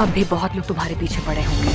अब भी बहुत लोग तुम्हारे पीछे पड़े होंगे।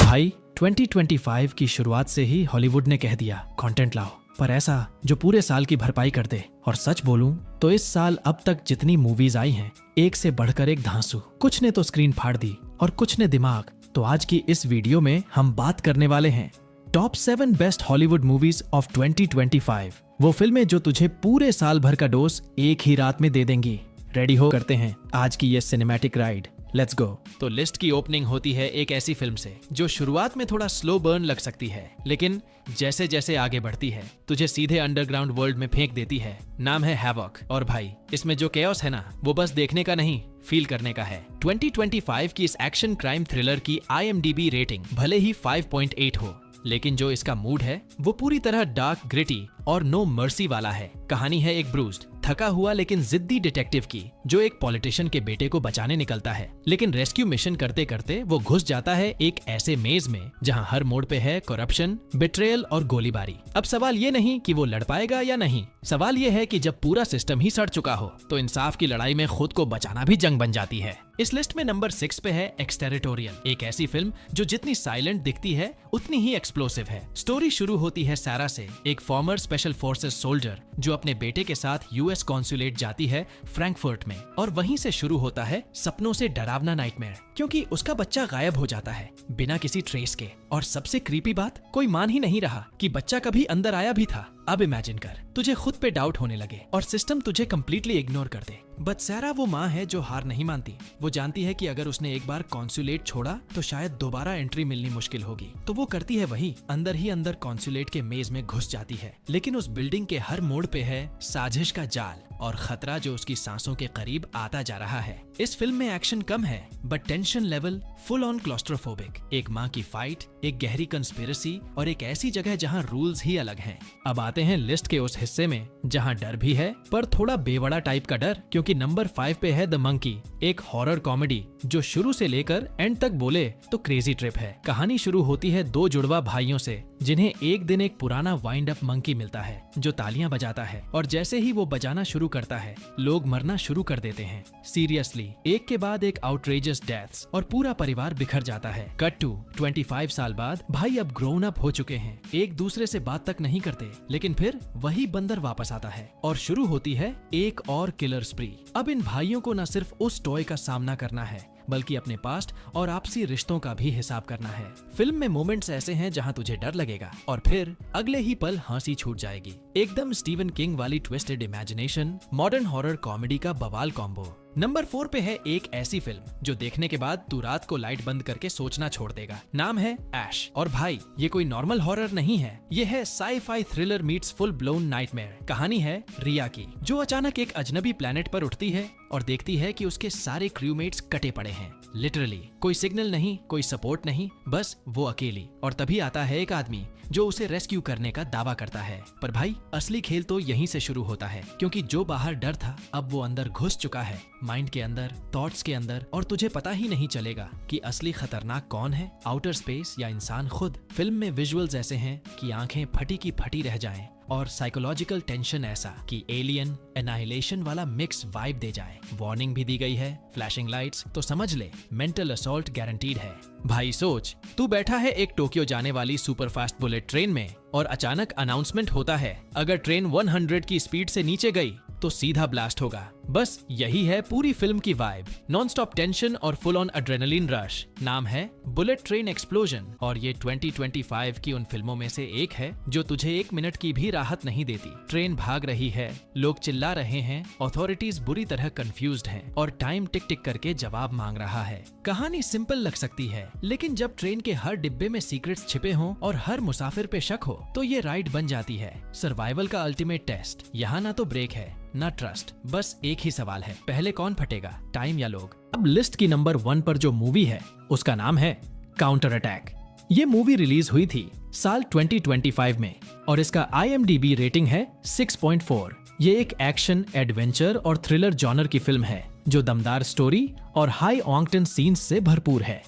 भाई 2025 की शुरुआत से ही हॉलीवुड ने कह दिया कंटेंट लाओ, पर ऐसा जो पूरे साल की भरपाई कर दे। और सच बोलूं तो इस साल अब तक जितनी मूवीज आई हैं, एक से बढ़कर एक धांसू। कुछ ने तो स्क्रीन फाड़ दी और कुछ ने दिमाग। तो आज की इस वीडियो में हम बात करने वाले हैं top 7 best Hollywood movies of 2025। वो फिल्में जो तुझे पूरे साल भर का डोज एक ही रात में दे देंगी। रेडी हो, करते हैं आज की ये सिनेमैटिक राइड। Let's go. तो लिस्ट की ओपनिंग होती है एक ऐसी फिल्म से जो शुरुआत में थोड़ा स्लो बर्न लग सकती है, लेकिन जैसे जैसे आगे बढ़ती है तुझे सीधे अंडरग्राउंड वर्ल्ड में फेंक देती है। नाम है हैवॉक। और भाई इसमें जो केओस है ना, वो बस देखने का नहीं, फील करने का है। 2025 की इस एक्शन क्राइम थ्रिलर की IMDb रेटिंग भले ही 5.8 हो, लेकिन जो इसका मूड है वो पूरी तरह डार्क, ग्रिटी और नो मर्सी वाला है। कहानी है एक ब्रूस्ड, थका हुआ लेकिन जिद्दी डिटेक्टिव की, जो एक पॉलिटिशियन के बेटे को बचाने निकलता है, लेकिन रेस्क्यू मिशन करते करते वो घुस जाता है एक ऐसे मेज में जहां हर मोड़ पे है करप्शन, बिट्रेयल और गोलीबारी। अब सवाल ये नहीं कि वो लड़ पाएगा या नहीं, सवाल ये है कि जब पूरा सिस्टम ही सड़ चुका हो तो इंसाफ की लड़ाई में खुद को बचाना भी जंग बन जाती है। इस लिस्ट में नंबर 6 पे है एक्सटेरिटोरियल, एक ऐसी फिल्म जो जितनी साइलेंट दिखती है उतनी ही एक्सप्लोसिव है। स्टोरी शुरू होती है सारा से, एक फॉर्मर स्पेशल फोर्सेस सोल्जर जो अपने बेटे के साथ US कॉन्सुलेट जाती है फ्रैंकफर्ट में, और वहीं से शुरू होता है सपनों से डरावना नाइटमेयर, क्योंकि उसका बच्चा गायब हो जाता है बिना किसी ट्रेस के। और सबसे क्रीपी बात, कोई मान ही नहीं रहा कि बच्चा कभी अंदर आया भी था। अब इमेजिन कर, तुझे खुद पे डाउट होने लगे और सिस्टम तुझे कंप्लीटली इग्नोर कर दे। बट सारा वो माँ है जो हार नहीं मानती। वो जानती है कि अगर उसने एक बार कॉन्सुलेट छोड़ा तो शायद दोबारा एंट्री मिलनी मुश्किल होगी, तो वो करती है वही, अंदर ही अंदर कॉन्सुलेट के मेज में घुस जाती है। लेकिन उस बिल्डिंग के हर मोड़ पे है साजिश का जाल और खतरा जो उसकी सांसों के करीब आता जा रहा है। इस फिल्म में एक्शन कम है but tension level full on claustrophobic. एक माँ की फाइट, एक गहरी कंस्पिरेसी और एक ऐसी जगह जहाँ रूल्स ही अलग हैं। अब आते हैं लिस्ट के उस हिस्से में जहाँ डर भी है, पर थोड़ा बेवड़ा टाइप का डर, क्योंकि नंबर 5 पे है द मंकी, एक हॉरर कॉमेडी जो शुरू से लेकर एंड तक बोले तो क्रेजी ट्रिप है। कहानी शुरू होती है दो जुड़वा भाइयों से जिन्हें एक दिन एक पुराना वाइंड अप मंकी मिलता है जो तालियां बजाता है, और जैसे ही वो बजाना शुरू करता है लोग मरना शुरू कर देते हैं। सीरियसली, एक के बाद एक आउटरेजियस डेथ्स और पूरा परिवार बिखर जाता है। कट टू 25 साल बाद भाई अब ग्रोन अप हो चुके हैं, एक दूसरे से बात तक नहीं करते, लेकिन फिर वही बंदर वापस आता है और शुरू होती है एक और किलर स्प्री। अब इन भाइयों को न सिर्फ उस टॉय का सामना करना है बल्कि अपने पास्ट और आपसी रिश्तों का भी हिसाब करना है। फिल्म में मोमेंट्स ऐसे हैं जहां तुझे डर लगेगा और फिर अगले ही पल हंसी छूट जाएगी। एकदम स्टीवन किंग वाली twisted imagination, modern horror comedy का बवाल कॉम्बो। नंबर 4 पे है एक ऐसी फिल्म जो देखने के बाद तू रात को लाइट बंद करके सोचना छोड़ देगा। नाम है ऐश। और भाई ये कोई नॉर्मल हॉरर नहीं है, ये है sci-fi thriller meets full blown nightmare. कहानी है रिया की, जो अचानक एक अजनबी प्लेनेट पर उठती है और देखती है कि उसके सारे क्रूमेट्स कटे पड़े हैं। लिटरली कोई सिग्नल नहीं, कोई सपोर्ट नहीं, बस वो अकेली। और तभी आता है एक आदमी जो उसे रेस्क्यू करने का दावा करता है। पर भाई असली खेल तो यहीं से शुरू होता है, क्योंकि जो बाहर डर था अब वो अंदर घुस चुका है, माइंड के अंदर, थॉट्स के अंदर, और तुझे पता ही नहीं चलेगा कि असली खतरनाक कौन है, आउटर स्पेस या इंसान खुद। फिल्म में विजुअल्स ऐसे हैं कि आंखें फटी की फटी रह जाएं, और साइकोलॉजिकल टेंशन ऐसा कि एलियन एनाहिलेशन वाला मिक्स वाइब दे जाए। वार्निंग भी दी गई है, फ्लैशिंग लाइट्स, तो समझ ले मेंटल असॉल्ट गारंटीड है। भाई सोच, तू बैठा है एक टोक्यो जाने वाली सुपरफास्ट बुलेट ट्रेन में और अचानक अनाउंसमेंट होता है अगर ट्रेन 100 की स्पीड से नीचे गई तो सीधा ब्लास्ट होगा। बस यही है पूरी फिल्म की वाइब, नॉन स्टॉप टेंशन और फुल ऑन एड्रेनलिन रश। नाम है बुलेट ट्रेन एक्सप्लोजन, और ये 2025 की उन फिल्मों में से एक है जो तुझे एक मिनट की भी राहत नहीं देती। ट्रेन भाग रही है, लोग चिल्ला रहे हैं, अथॉरिटीज बुरी तरह कंफ्यूज्ड हैं और टाइम टिक टिक करके जवाब मांग रहा है। कहानी सिंपल लग सकती है, लेकिन जब ट्रेन के हर डिब्बे में सीक्रेट्स छिपे हों और हर मुसाफिर पे शक हो तो ये राइड बन जाती है। सर्वाइवल का अल्टीमेट टेस्ट। यहाँ ना तो ब्रेक है ना ट्रस्ट, बस एक ही सवाल है, पहले कौन फटेगा, टाइम या लोग। अब लिस्ट की नंबर 1 पर जो मूवी है उसका नाम है काउंटर अटैक। ये मूवी रिलीज हुई थी साल 2025 में और इसका IMDb रेटिंग है 6.4। ये एक एक्शन, एडवेंचर और थ्रिलर जॉनर की फिल्म है जो दमदार स्टोरी और हाई ऑक्टेन सीन्स से भरपूर है।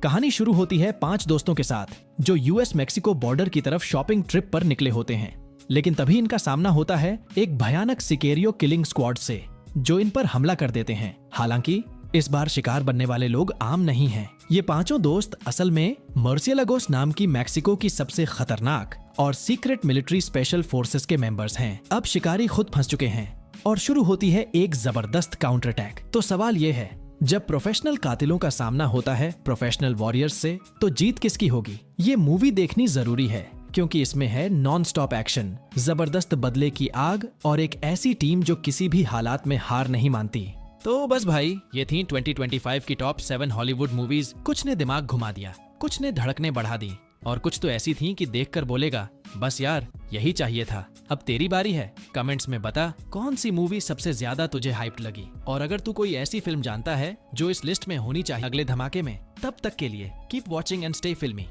कहानी शुरू होती है 5 दोस्तों के साथ जो US मेक्सिको बॉर्डर की तरफ शॉपिंग ट्रिप पर निकले होते हैं, लेकिन तभी इनका सामना होता है एक भयानक सिकेरियो किलिंग स्क्वाड से। जो इन पर हमला कर देते हैं। हालांकि इस बार शिकार बनने वाले लोग आम नहीं हैं। ये पांचों दोस्त असल में मर्सिएलागोस नाम की मैक्सिको की सबसे खतरनाक और सीक्रेट मिलिट्री स्पेशल फोर्सेस के मेंबर्स हैं। अब शिकारी खुद फंस चुके हैं और शुरू होती है एक जबरदस्त काउंटर अटैक। तो सवाल ये है, जब प्रोफेशनल कातिलों का सामना होता है प्रोफेशनल वॉरियर्स से, तो जीत किसकी होगी? ये मूवी देखनी जरूरी है क्योंकि इसमें है नॉन स्टॉप एक्शन, जबरदस्त बदले की आग और एक ऐसी टीम जो किसी भी हालात में हार नहीं मानती। तो बस भाई, ये थी 2025 की टॉप 7 हॉलीवुड मूवीज। कुछ ने दिमाग घुमा दिया, कुछ ने धड़कने बढ़ा दी और कुछ तो ऐसी थीं कि देखकर बोलेगा बस यार यही चाहिए था। अब तेरी बारी है, कमेंट्स में बता कौन सी मूवी सबसे ज्यादा तुझे हाइप्ड लगी। और अगर तू कोई ऐसी फिल्म जानता है जो इस लिस्ट में होनी चाहिए अगले धमाके में, तब तक के लिए कीप वॉचिंग एंड स्टे फिल्मी।